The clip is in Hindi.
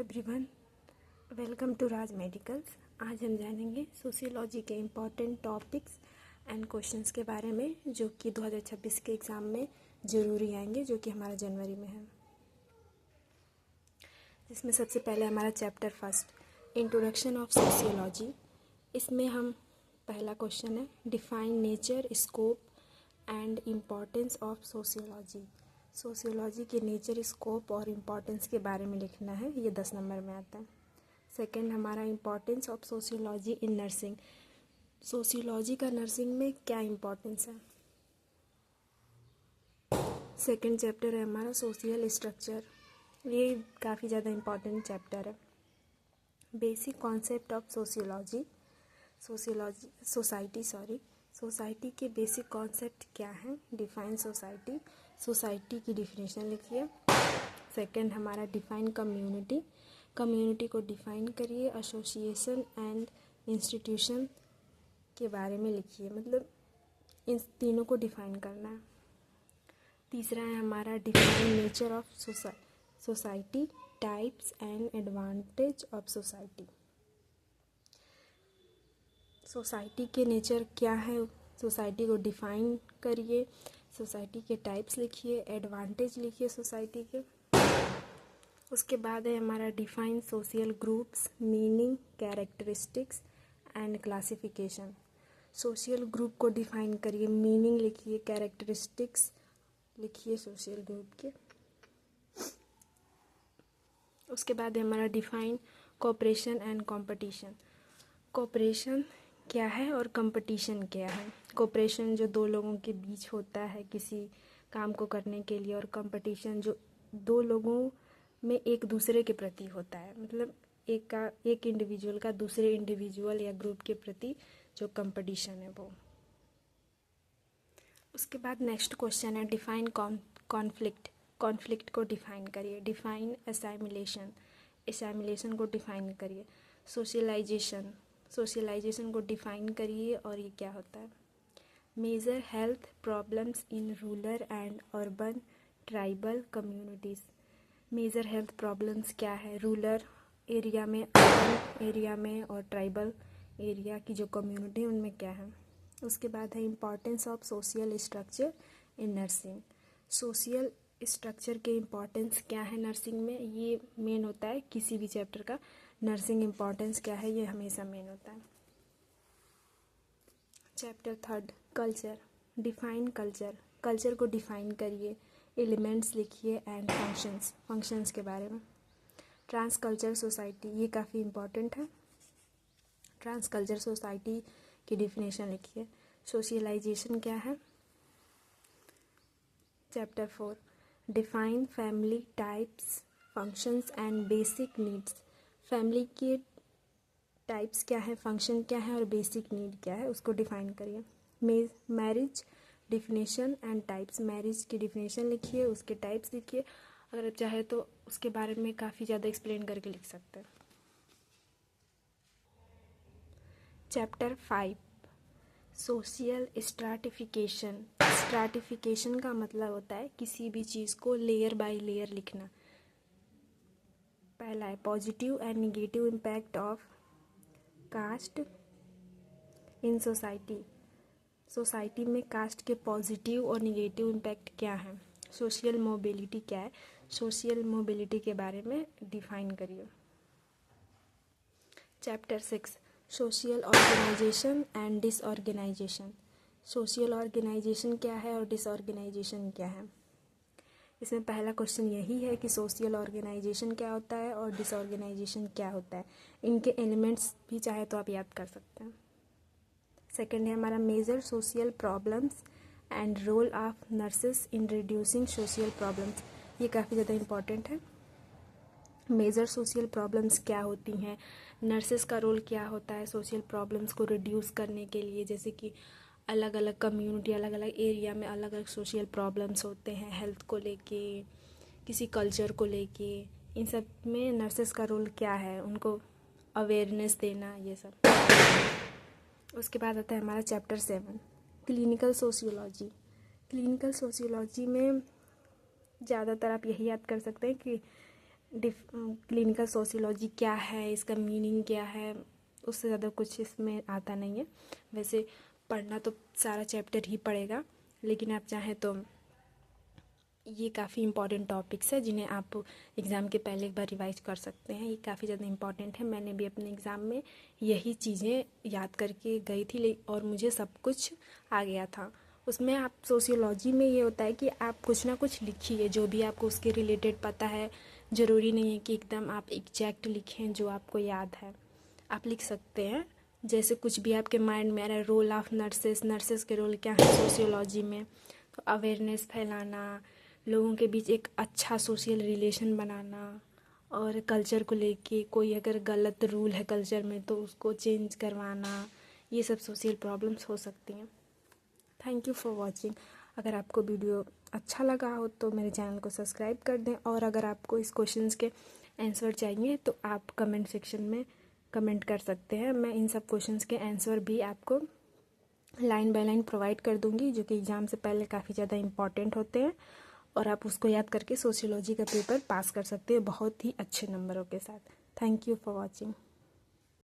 Everyone, welcome to Raj medicals. आज हम जानेंगे सोशियोलॉजी के इम्पॉर्टेंट टॉपिक्स एंड क्वेश्चंस के बारे में जो कि 2026 के एग्ज़ाम में ज़रूरी आएंगे, जो कि हमारा जनवरी में है। जिसमें सबसे पहले हमारा chapter first, introduction of sociology. इसमें हम पहला क्वेश्चन है, define nature, scope and importance of sociology. Sociology के नेचर, स्कोप और इम्पॉर्टेंस के बारे में लिखना है, ये 10 नंबर में आता है। सेकंड हमारा importance of sociology in nursing. Sociology का नर्सिंग में क्या इम्पॉर्टेंस है। सेकंड चैप्टर है हमारा सोशल स्ट्रक्चर, ये काफ़ी ज़्यादा इम्पॉर्टेंट चैप्टर है। Basic concept of sociology, society के बेसिक कॉन्सेप्ट क्या हैं। डिफाइन सोसाइटी, सोसाइटी की डिफिनेशन लिखिए। सेकंड हमारा डिफाइन कम्युनिटी, कम्युनिटी को डिफाइन करिए। एसोसिएशन एंड इंस्टीट्यूशन के बारे में लिखिए, मतलब इन तीनों को डिफाइन करना है। तीसरा है हमारा define nature of society, types and advantage of society. Society के नेचर क्या है, सोसाइटी को डिफाइन करिए। सोसाइटी के टाइप्स लिखिए, एडवांटेज लिखिए सोसाइटी के। उसके बाद है हमारा define social groups, meaning, characteristics and classification. Social group को डिफाइन करिए, मीनिंग लिखिए, कैरेक्टरिस्टिक्स लिखिए सोशल ग्रुप के। उसके बाद है हमारा define cooperation and competition. Cooperation क्या है और कंपटीशन क्या है। कोऑपरेशन जो दो लोगों के बीच होता है किसी काम को करने के लिए, और कंपटीशन जो दो लोगों में एक दूसरे के प्रति होता है, मतलब एक इंडिविजुअल का दूसरे इंडिविजुअल या ग्रुप के प्रति जो कंपटीशन है वो। उसके बाद नेक्स्ट क्वेश्चन है डिफाइन कॉन्फ्लिक्ट। कॉन्फ्लिक्ट को डिफाइन करिए। डिफाइन असाइमिलेशन, असाइमिलेशन को डिफाइन करिए। सोशलाइजेशन, सोशलाइजेशन को डिफाइन करिए और ये क्या होता है। Major health problems in rural and urban tribal communities. Major health problems क्या है रूरल एरिया में, अर्बन एरिया में और ट्राइबल एरिया की जो कम्युनिटी उनमें क्या है। उसके बाद है importance of social structure in nursing. Social structure के इम्पॉर्टेंस क्या है नर्सिंग में, ये मेन होता है किसी भी चैप्टर का। नर्सिंग इम्पॉर्टेंस क्या है ये हमेशा मेन होता है। Chapter third, culture. Define culture, culture को डिफाइन करिए, एलिमेंट्स लिखिए एंड फंक्शंस, फंक्शंस के बारे में। ट्रांस कल्चर सोसाइटी, ये काफ़ी इम्पॉर्टेंट है। ट्रांस कल्चर सोसाइटी की डिफिनेशन लिखिए। सोशलाइजेशन क्या है। Chapter 4, define family types, functions and basic needs. Family के टाइप्स क्या है, फंक्शन क्या है और बेसिक नीड क्या है, उसको डिफाइन करिए। Marriage definition and types, marriage की डिफिनेशन लिखिए, उसके टाइप्स लिखिए। अगर आप चाहे तो उसके बारे में काफ़ी ज़्यादा एक्सप्लेन करके लिख सकते हैं। Chapter 5, social stratification. स्ट्राटिफिकेशन का मतलब होता है किसी भी चीज़ को लेयर बाय लेयर लिखना। पहला है positive and negative impact of caste in society. Society में कास्ट के पॉजिटिव और निगेटिव इम्पैक्ट क्या है। सोशल मोबिलिटी क्या है, सोशल मोबिलिटी के बारे में डिफाइन करिए। Chapter 6, social organization and disorganization. Social organization क्या है और डिसऑर्गेनाइजेशन क्या है। इसमें पहला क्वेश्चन यही है कि सोशल ऑर्गेनाइजेशन क्या होता है और डिसऑर्गेनाइजेशन क्या होता है। इनके एलिमेंट्स भी चाहे तो आप याद कर सकते हैं। सेकेंड है हमारा major social problems and role of nurses in reducing social problems. ये काफ़ी ज़्यादा इम्पॉर्टेंट है। मेजर सोशल प्रॉब्लम्स क्या होती हैं, नर्सेस का रोल क्या होता है सोशल प्रॉब्लम्स को रिड्यूस करने के लिए। जैसे कि अलग अलग कम्युनिटी, अलग अलग एरिया में अलग अलग सोशल प्रॉब्लम्स होते हैं, हेल्थ को लेके, किसी कल्चर को लेके। इन सब में नर्सेस का रोल क्या है, उनको अवेयरनेस देना, ये सब। उसके बाद आता है हमारा chapter 7, clinical sociology. Clinical sociology में ज़्यादातर आप यही याद कर सकते हैं कि क्लिनिकल सोशियोलॉजी क्या है, इसका मीनिंग क्या है, उससे ज़्यादा कुछ इसमें आता नहीं है। वैसे पढ़ना तो सारा चैप्टर ही पड़ेगा, लेकिन आप चाहें तो ये काफ़ी इंपॉर्टेंट टॉपिक्स है जिन्हें आप एग्ज़ाम के पहले एक बार रिवाइज कर सकते हैं। ये काफ़ी ज़्यादा इंपॉर्टेंट है। मैंने भी अपने एग्ज़ाम में यही चीज़ें याद करके गई थी और मुझे सब कुछ आ गया था। उसमें आप सोशियोलॉजी में ये होता है कि आप कुछ ना कुछ लिखिए जो भी आपको उसके रिलेटेड पता है। ज़रूरी नहीं है कि एकदम आप एग्जैक्ट लिखें जो आपको याद है, आप लिख सकते हैं जैसे कुछ भी आपके माइंड में आ रहा है। रोल ऑफ नर्सेस के रोल क्या है सोशियोलॉजी में, तो अवेयरनेस फैलाना, लोगों के बीच एक अच्छा सोशल रिलेशन बनाना, और कल्चर को लेके कोई अगर गलत रूल है कल्चर में तो उसको चेंज करवाना, ये सब सोशल प्रॉब्लम्स हो सकती हैं। Thank you for watching. अगर आपको वीडियो अच्छा लगा हो तो मेरे चैनल को सब्सक्राइब कर दें, और अगर आपको इस क्वेश्चंस के आंसर चाहिए तो आप कमेंट सेक्शन में कमेंट कर सकते हैं। मैं इन सब क्वेश्चंस के आंसर भी आपको लाइन बाय लाइन प्रोवाइड कर दूंगी, जो कि एग्ज़ाम से पहले काफ़ी ज़्यादा इंपॉर्टेंट होते हैं, और आप उसको याद करके सोशियोलॉजी का पेपर पास कर सकते हैं बहुत ही अच्छे नंबरों के साथ। Thank you for watching.